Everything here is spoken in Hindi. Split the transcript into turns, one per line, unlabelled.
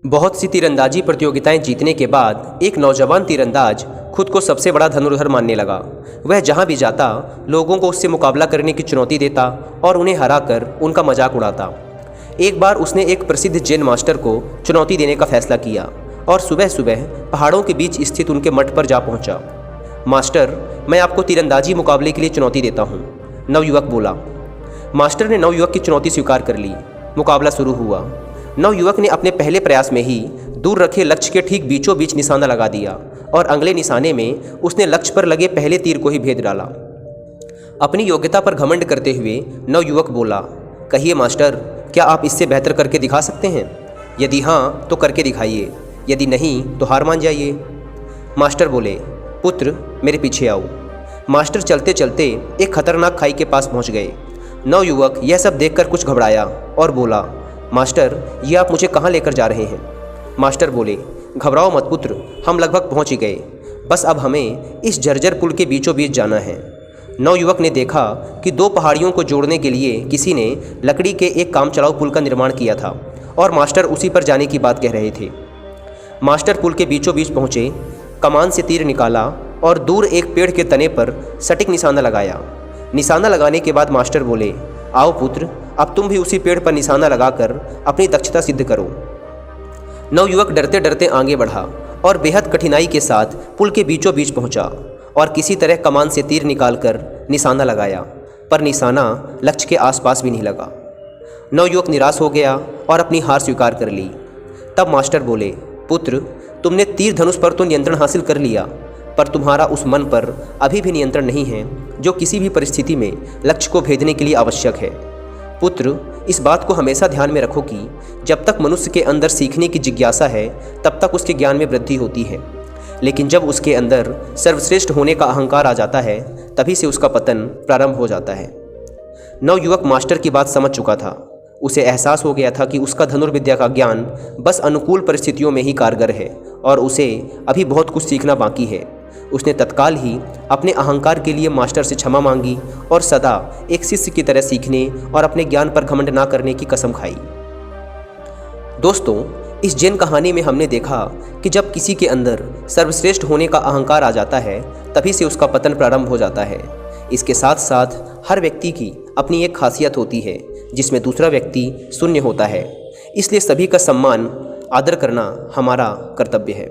बहुत सी तीरंदाजी प्रतियोगिताएं जीतने के बाद एक नौजवान तीरंदाज खुद को सबसे बड़ा धनुर्धर मानने लगा। वह जहां भी जाता लोगों को उससे मुकाबला करने की चुनौती देता और उन्हें हराकर उनका मजाक उड़ाता। एक बार उसने एक प्रसिद्ध जैन मास्टर को चुनौती देने का फैसला किया और सुबह सुबह पहाड़ों के बीच स्थित उनके मठ पर जा पहुंचा। मास्टर, मैं आपको तीरंदाजी मुकाबले के लिए चुनौती देता हूँ, नवयुवक बोला। मास्टर ने नवयुवक की चुनौती स्वीकार कर ली। मुकाबला शुरू हुआ। नवयुवक ने अपने पहले प्रयास में ही दूर रखे लक्ष्य के ठीक बीचों बीच निशाना लगा दिया और अगले निशाने में उसने लक्ष्य पर लगे पहले तीर को ही भेद डाला। अपनी योग्यता पर घमंड करते हुए नवयुवक बोला, कहिए मास्टर, क्या आप इससे बेहतर करके दिखा सकते हैं? यदि हाँ तो करके दिखाइए, यदि नहीं तो हार मान जाइए। मास्टर बोले, पुत्र मेरे पीछे आओ। मास्टर चलते चलते एक खतरनाक खाई के पास पहुंच गए। नवयुवक यह सब देखकर कुछ घबराया और बोला, मास्टर, ये आप मुझे कहाँ लेकर जा रहे हैं? मास्टर बोले, घबराओ मत पुत्र, हम लगभग पहुँच ही गए, बस अब हमें इस जर्जर पुल के बीचों बीच जाना है। नवयुवक ने देखा कि दो पहाड़ियों को जोड़ने के लिए किसी ने लकड़ी के एक कामचलाऊ पुल का निर्माण किया था और मास्टर उसी पर जाने की बात कह रहे थे। मास्टर पुल के बीचों बीच पहुँचे, कमान से तीर निकाला और दूर एक पेड़ के तने पर सटीक निशाना लगाया। निशाना लगाने के बाद मास्टर बोले, आओ पुत्र, अब तुम भी उसी पेड़ पर निशाना लगाकर अपनी दक्षता सिद्ध करो। नवयुवक डरते डरते आगे बढ़ा और बेहद कठिनाई के साथ पुल के बीचों बीच पहुंचा और किसी तरह कमान से तीर निकालकर निशाना लगाया, पर निशाना लक्ष्य के आसपास भी नहीं लगा। नवयुवक निराश हो गया और अपनी हार स्वीकार कर ली। तब मास्टर बोले, पुत्र, तुमने तीर धनुष पर तो नियंत्रण हासिल कर लिया, पर तुम्हारा उस मन पर अभी भी नियंत्रण नहीं है जो किसी भी परिस्थिति में लक्ष्य को भेदने के लिए आवश्यक है। पुत्र, इस बात को हमेशा ध्यान में रखो कि जब तक मनुष्य के अंदर सीखने की जिज्ञासा है तब तक उसके ज्ञान में वृद्धि होती है, लेकिन जब उसके अंदर सर्वश्रेष्ठ होने का अहंकार आ जाता है तभी से उसका पतन प्रारंभ हो जाता है। नवयुवक मास्टर की बात समझ चुका था। उसे एहसास हो गया था कि उसका धनुर्विद्या का ज्ञान बस अनुकूल परिस्थितियों में ही कारगर है और उसे अभी बहुत कुछ सीखना बाकी है। उसने तत्काल ही अपने अहंकार के लिए मास्टर से क्षमा मांगी और सदा एक शिष्य की तरह सीखने और अपने ज्ञान पर घमंड ना करने की कसम खाई। दोस्तों, इस जैन कहानी में हमने देखा कि जब किसी के अंदर सर्वश्रेष्ठ होने का अहंकार आ जाता है तभी से उसका पतन प्रारंभ हो जाता है। इसके साथ साथ हर व्यक्ति की अपनी एक खासियत होती है जिसमें दूसरा व्यक्ति शून्य होता है, इसलिए सभी का सम्मान आदर करना हमारा कर्तव्य है।